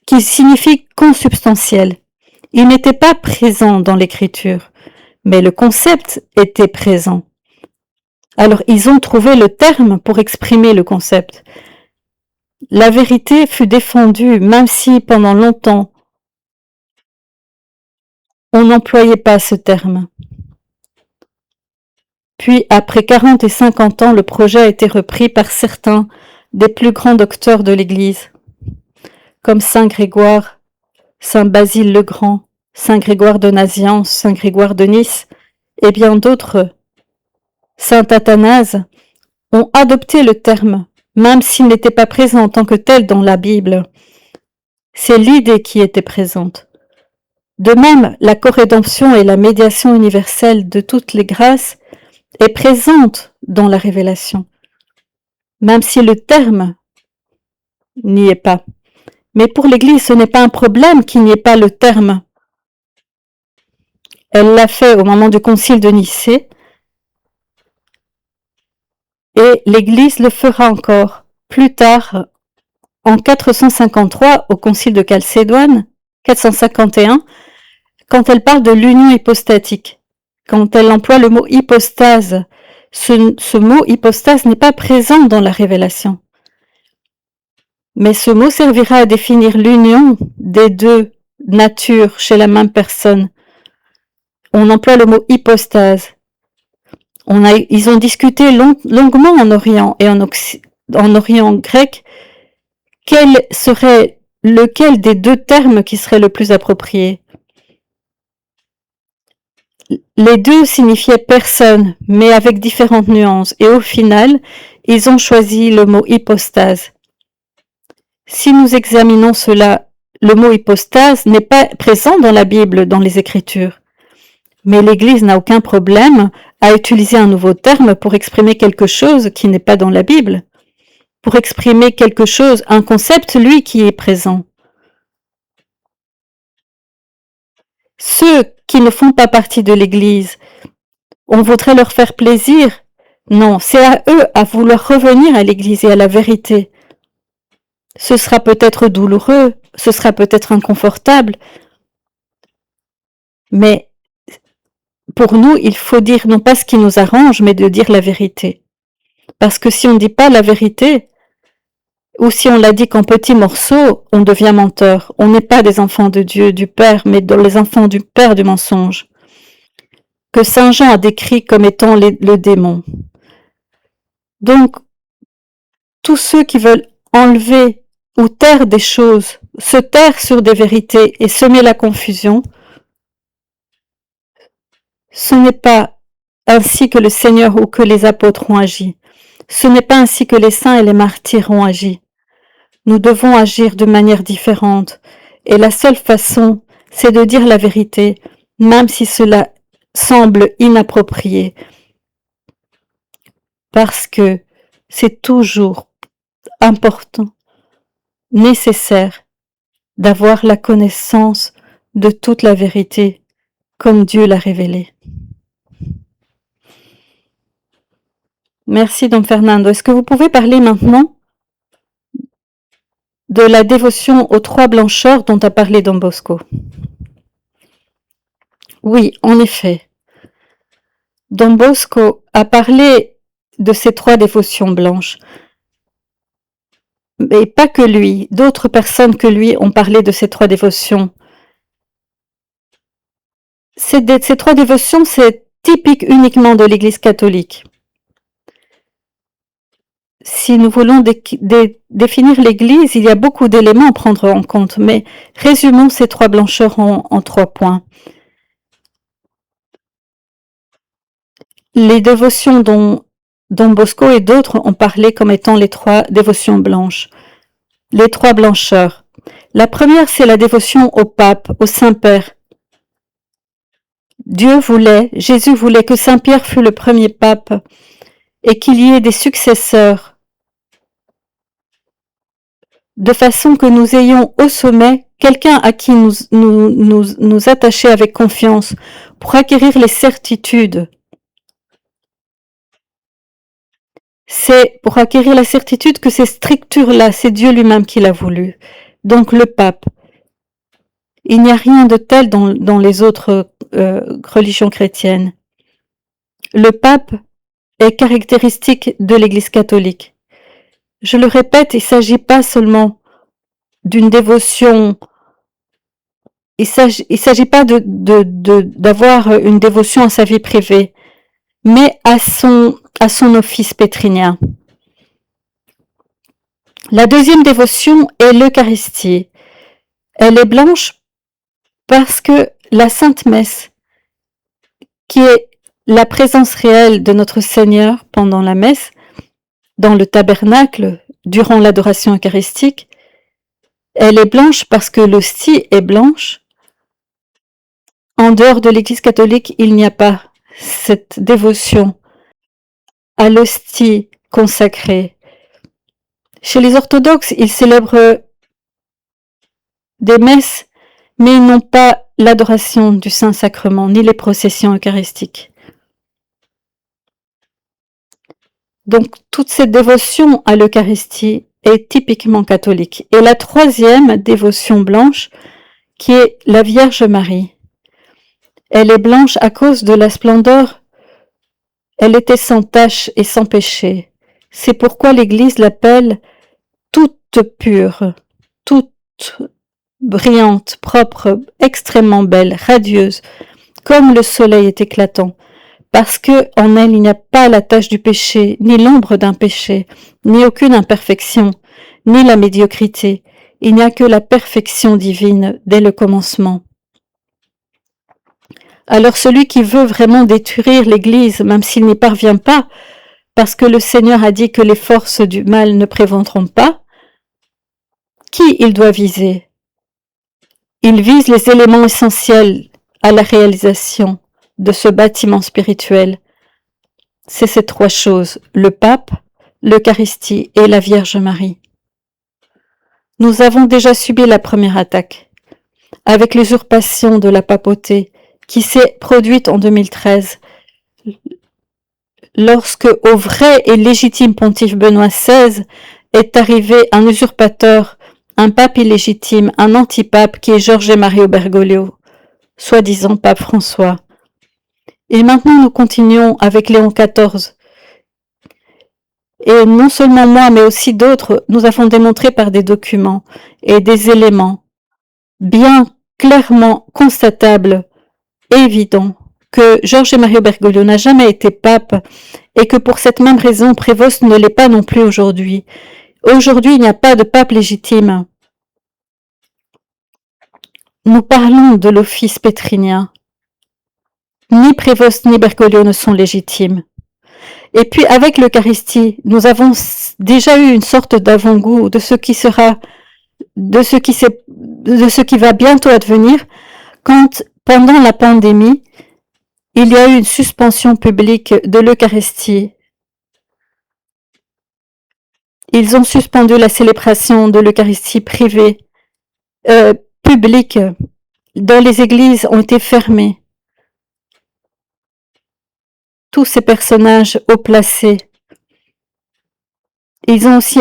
qui signifie consubstantiel. Il n'était pas présent dans l'écriture, mais le concept était présent. Alors ils ont trouvé le terme pour exprimer le concept. La vérité fut défendue, même si pendant longtemps on n'employait pas ce terme. Puis après 40 et 50 ans, le projet a été repris par certains des plus grands docteurs de l'Église, comme Saint Grégoire, Saint Basile le Grand, Saint Grégoire de Nazianze, Saint Grégoire de Nice et bien d'autres. Saint Athanase ont adopté le terme, même s'il n'était pas présent en tant que tel dans la Bible. C'est l'idée qui était présente. De même, la corrédemption et la médiation universelle de toutes les grâces est présente dans la révélation, même si le terme n'y est pas. Mais pour l'Église, ce n'est pas un problème qu'il n'y ait pas le terme. Elle l'a fait au moment du concile de Nicée, et l'Église le fera encore plus tard, en 453, au concile de Chalcédoine, 451, quand elle parle de l'union hypostatique, quand elle emploie le mot hypostase. Ce mot hypostase n'est pas présent dans la révélation. Mais ce mot servira à définir l'union des deux natures chez la même personne. On emploie le mot hypostase. Ils ont discuté longuement en Orient et en Orient grec quel serait lequel des deux termes qui serait le plus approprié. Les deux signifiaient personne, mais avec différentes nuances, et au final, ils ont choisi le mot hypostase. Si nous examinons cela, le mot hypostase n'est pas présent dans la Bible, dans les Écritures. Mais l'Église n'a aucun problème à utiliser un nouveau terme pour exprimer quelque chose qui n'est pas dans la Bible, pour exprimer quelque chose, un concept, lui, qui est présent. Ceux qui ne font pas partie de l'Église, on voudrait leur faire plaisir. Non, c'est à eux à vouloir revenir à l'Église et à la vérité. Ce sera peut-être douloureux, ce sera peut-être inconfortable, mais pour nous, il faut dire non pas ce qui nous arrange, mais de dire la vérité. Parce que si on ne dit pas la vérité, ou si on la dit qu'en petits morceaux, on devient menteur. On n'est pas des enfants de Dieu, du Père, mais les enfants du Père du mensonge, que Saint Jean a décrit comme étant le démon. Donc, tous ceux qui veulent enlever ou taire des choses, se taire sur des vérités et semer la confusion, ce n'est pas ainsi que le Seigneur ou que les apôtres ont agi. Ce n'est pas ainsi que les saints et les martyrs ont agi. Nous devons agir de manière différente, et la seule façon, c'est de dire la vérité, même si cela semble inapproprié. parce que c'est toujours important, nécessaire, d'avoir la connaissance de toute la vérité comme Dieu l'a révélée. Merci, Don Fernando. Est-ce que vous pouvez parler maintenant de la dévotion aux trois blancheurs dont a parlé Don Bosco? Oui, en effet. Don Bosco a parlé de ces trois dévotions blanches. Mais pas que lui, d'autres personnes que lui ont parlé de ces trois dévotions. Ces trois dévotions, c'est typique uniquement de l'Église catholique. Si nous voulons définir l'Église, il y a beaucoup d'éléments à prendre en compte, mais résumons ces trois blancheurs en 3 points. Les dévotions dont Bosco et d'autres ont parlé comme étant les trois dévotions blanches. Les trois blancheurs. La première, c'est la dévotion au pape, au Saint-Père. Jésus voulait que Saint-Pierre fût le premier pape et qu'il y ait des successeurs, de façon que nous ayons au sommet quelqu'un à qui nous attacher avec confiance pour acquérir les certitudes. C'est pour acquérir la certitude que ces structures-là, c'est Dieu lui-même qui l'a voulu. Donc le pape. Il n'y a rien de tel dans les autres religions chrétiennes. Le pape est caractéristique de l'Église catholique. Je le répète, il ne s'agit pas seulement d'une dévotion, il s'agit pas d'avoir une dévotion à sa vie privée, mais à son office pétrinien. La deuxième dévotion est l'Eucharistie. Elle est blanche parce que la Sainte Messe, qui est la présence réelle de notre Seigneur pendant la messe, dans le tabernacle, durant l'adoration eucharistique, elle est blanche parce que l'hostie est blanche. En dehors de l'Église catholique, il n'y a pas cette dévotion à l'hostie consacrée. Chez les orthodoxes, ils célèbrent des messes, mais ils n'ont pas l'adoration du Saint-Sacrement, ni les processions eucharistiques. Donc, toute cette dévotion à l'Eucharistie est typiquement catholique. Et la troisième dévotion blanche, qui est la Vierge Marie. Elle est blanche à cause de la splendeur. Elle était sans tache et sans péché. C'est pourquoi l'Église l'appelle toute pure, toute brillante, propre, extrêmement belle, radieuse, comme le soleil est éclatant, parce que en elle il n'y a pas la tache du péché, ni l'ombre d'un péché, ni aucune imperfection, ni la médiocrité. Il n'y a que la perfection divine dès le commencement. Alors celui qui veut vraiment détruire l'Église, même s'il n'y parvient pas, parce que le Seigneur a dit que les forces du mal ne prévaudront pas, qui il doit viser? Il vise les éléments essentiels à la réalisation de ce bâtiment spirituel. C'est ces trois choses, le pape, l'Eucharistie et la Vierge Marie. Nous avons déjà subi la première attaque, avec l'usurpation de la papauté, qui s'est produite en 2013, lorsque au vrai et légitime pontife Benoît XVI est arrivé un usurpateur, un pape illégitime, un antipape qui est Jorge Mario Bergoglio, soi-disant pape François. Et maintenant nous continuons avec Léon XIV. Et non seulement moi, mais aussi d'autres, nous avons démontré par des documents et des éléments bien clairement constatables et évidents que Jorge Mario Bergoglio n'a jamais été pape et que pour cette même raison, Prévost ne l'est pas non plus aujourd'hui. Aujourd'hui, il n'y a pas de pape légitime. Nous parlons de l'office pétrinien. Ni Prévost ni Bergoglio ne sont légitimes. Et puis avec l'Eucharistie, nous avons déjà eu une sorte d'avant-goût de ce qui sera, de ce qui va bientôt advenir, quand pendant la pandémie, il y a eu une suspension publique de l'Eucharistie Ils ont suspendu la célébration de l'Eucharistie publique, dans les églises ont été fermées. Tous ces personnages haut placés. Ils ont aussi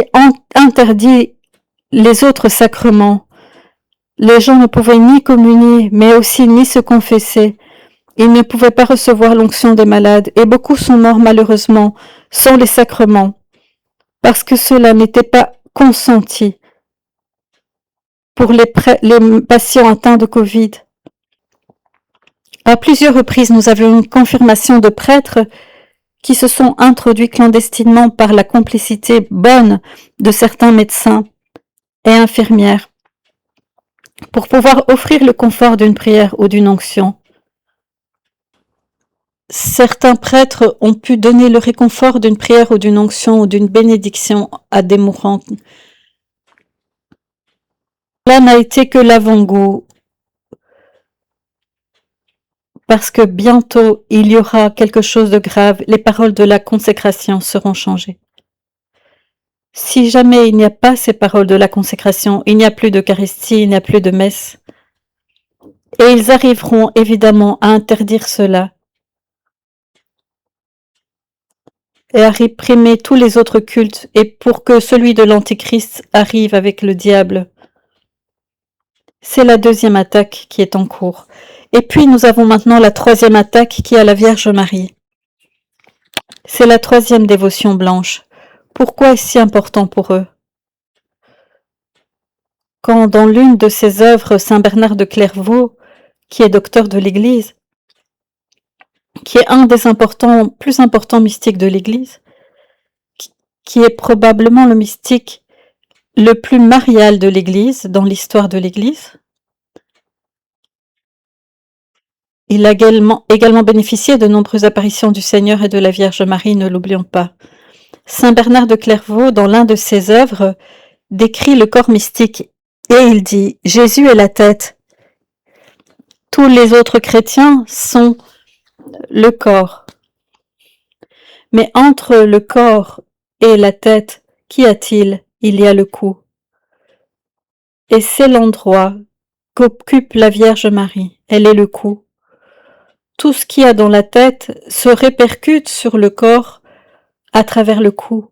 interdit les autres sacrements. Les gens ne pouvaient ni communier, mais aussi ni se confesser. Ils ne pouvaient pas recevoir l'onction des malades, et beaucoup sont morts malheureusement sans les sacrements, parce que cela n'était pas consenti pour les patients atteints de Covid. À plusieurs reprises, nous avions une confirmation de prêtres qui se sont introduits clandestinement par la complicité bonne de certains médecins et infirmières pour pouvoir offrir le confort d'une prière ou d'une onction. Certains prêtres ont pu donner le réconfort d'une prière ou d'une onction ou d'une bénédiction à des mourants. Cela n'a été que l'avant-goût, parce que bientôt il y aura quelque chose de grave, les paroles de la consécration seront changées. Si jamais il n'y a pas ces paroles de la consécration, il n'y a plus d'Eucharistie, il n'y a plus de messe. Et ils arriveront évidemment à interdire cela et à réprimer tous les autres cultes, et pour que celui de l'Antichrist arrive avec le diable. C'est la deuxième attaque qui est en cours. Et puis nous avons maintenant la troisième attaque qui est à la Vierge Marie. C'est la troisième dévotion blanche. Pourquoi est-ce si important pour eux? Quand dans l'une de ses œuvres, Saint Bernard de Clairvaux, qui est docteur de l'Église, qui est un des plus importants mystiques de l'Église, qui est probablement le mystique le plus marial de l'Église, dans l'histoire de l'Église. Il a également bénéficié de nombreuses apparitions du Seigneur et de la Vierge Marie, ne l'oublions pas. Saint Bernard de Clairvaux, dans l'un de ses œuvres, décrit le corps mystique et il dit « Jésus est la tête. Tous les autres chrétiens sont le corps. Mais entre le corps et la tête, qu'y a-t-il? Il y a le cou. Et c'est l'endroit qu'occupe la Vierge Marie. Elle est le cou. Tout ce qu'il y a dans la tête se répercute sur le corps à travers le cou.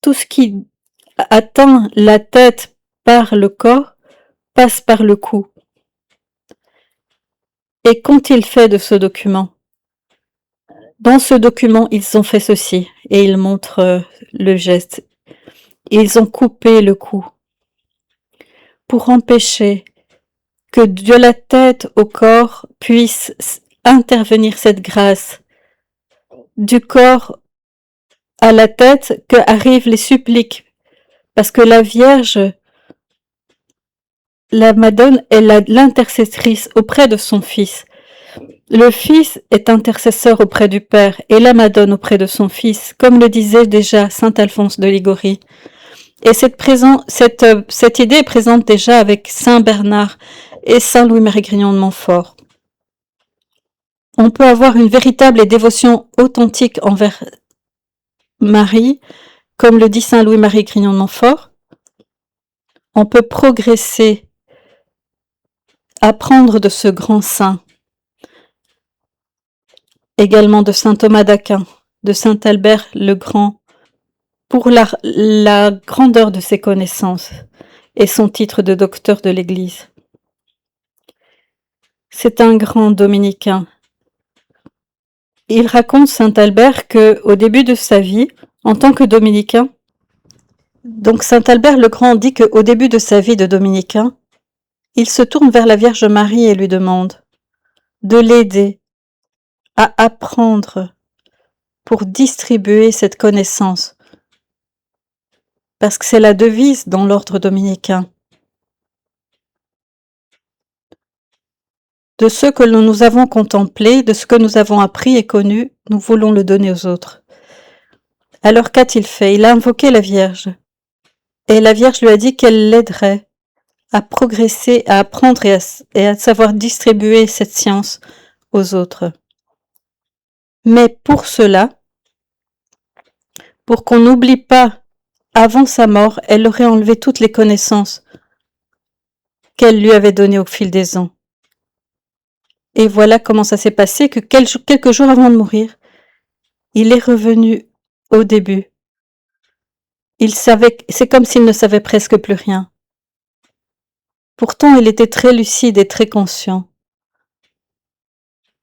Tout ce qui atteint la tête par le corps passe par le cou. Et qu'ont-ils fait de ce document? Dans ce document, ils ont fait ceci, et ils montrent le geste. Ils ont coupé le cou pour empêcher que de la tête au corps puisse intervenir cette grâce. Du corps à la tête que arrivent les suppliques, parce que la Vierge, la Madone, est l'intercessrice auprès de son Fils. Le Fils est intercesseur auprès du Père et la Madone auprès de son Fils, comme le disait déjà saint Alphonse de Liguori. Et cette idée est présente déjà avec saint Bernard et saint Louis-Marie Grignon de Montfort. On peut avoir une véritable dévotion authentique envers Marie, comme le dit saint Louis-Marie Grignon de Montfort. On peut progresser, apprendre de ce grand saint. Également de saint Thomas d'Aquin, de saint Albert le Grand, pour la grandeur de ses connaissances et son titre de docteur de l'Église. C'est un grand dominicain. Il raconte saint Albert qu'au début de sa vie, en tant que dominicain, donc saint Albert le Grand dit qu'au début de sa vie de dominicain, il se tourne vers la Vierge Marie et lui demande de l'aider à apprendre pour distribuer cette connaissance, parce que c'est la devise dans l'ordre dominicain. De ce que nous avons contemplé, de ce que nous avons appris et connu, nous voulons le donner aux autres. Alors qu'a-t-il fait? Il a invoqué la Vierge, et la Vierge lui a dit qu'elle l'aiderait à progresser, à apprendre et à savoir distribuer cette science aux autres. Mais pour cela, pour qu'on n'oublie pas avant sa mort, elle aurait enlevé toutes les connaissances qu'elle lui avait données au fil des ans. Et voilà comment ça s'est passé, que quelques jours avant de mourir, il est revenu au début. C'est comme s'il ne savait presque plus rien. Pourtant, il était très lucide et très conscient.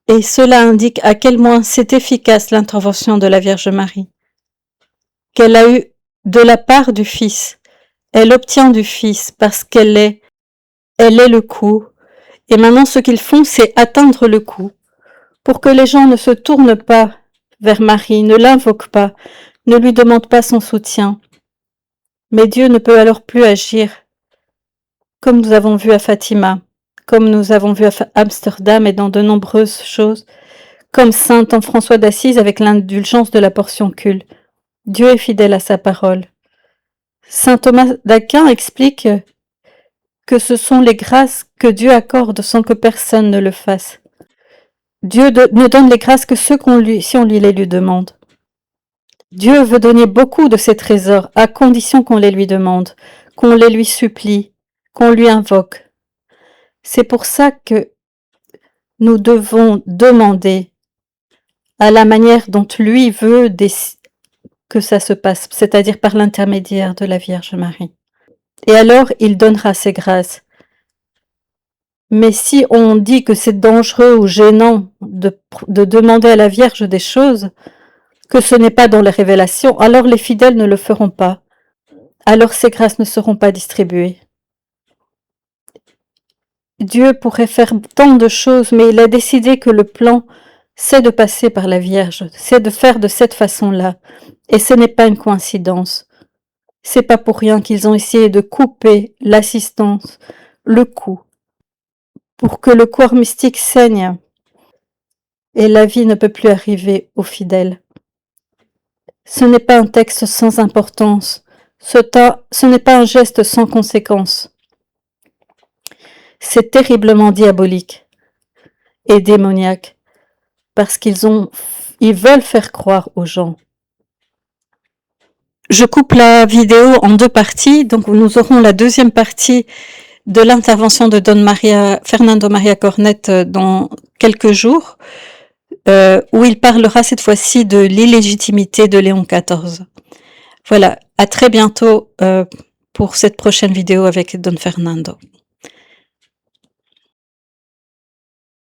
Et cela indique à quel point c'est efficace l'intervention de la Vierge Marie, qu'elle a eu de la part du Fils. Elle obtient du Fils parce elle est le coup. Et maintenant, ce qu'ils font, c'est atteindre le coup, pour que les gens ne se tournent pas vers Marie, ne l'invoquent pas, ne lui demandent pas son soutien. Mais Dieu ne peut alors plus agir, comme nous avons vu à Fatima, comme nous avons vu à Amsterdam et dans de nombreuses choses, comme saint François d'Assise avec l'indulgence de la portion cul. Dieu est fidèle à sa parole. Saint Thomas d'Aquin explique que ce sont les grâces que Dieu accorde sans que personne ne le fasse. Dieu ne donne les grâces que si on lui les lui demande. Dieu veut donner beaucoup de ses trésors à condition qu'on les lui demande, qu'on les lui supplie, qu'on lui invoque. C'est pour ça que nous devons demander à la manière dont lui veut que ça se passe, c'est-à-dire par l'intermédiaire de la Vierge Marie. Et alors, il donnera ses grâces. Mais si on dit que c'est dangereux ou gênant de demander à la Vierge des choses, que ce n'est pas dans les révélations, alors les fidèles ne le feront pas. Alors ces grâces ne seront pas distribuées. Dieu pourrait faire tant de choses, mais il a décidé que le plan, c'est de passer par la Vierge, c'est de faire de cette façon-là. Et ce n'est pas une coïncidence. C'est pas pour rien qu'ils ont essayé de couper l'assistance, le cou, pour que le corps mystique saigne. Et la vie ne peut plus arriver aux fidèles. Ce n'est pas un texte sans importance. Ce n'est pas un geste sans conséquence. C'est terriblement diabolique et démoniaque parce qu'ils veulent faire croire aux gens. Je coupe la vidéo en deux parties, donc nous aurons la deuxième partie de l'intervention de Don Fernando Maria Cornet dans quelques jours, où il parlera cette fois-ci de l'illégitimité de Léon XIV. Voilà, à très bientôt pour cette prochaine vidéo avec Don Fernando.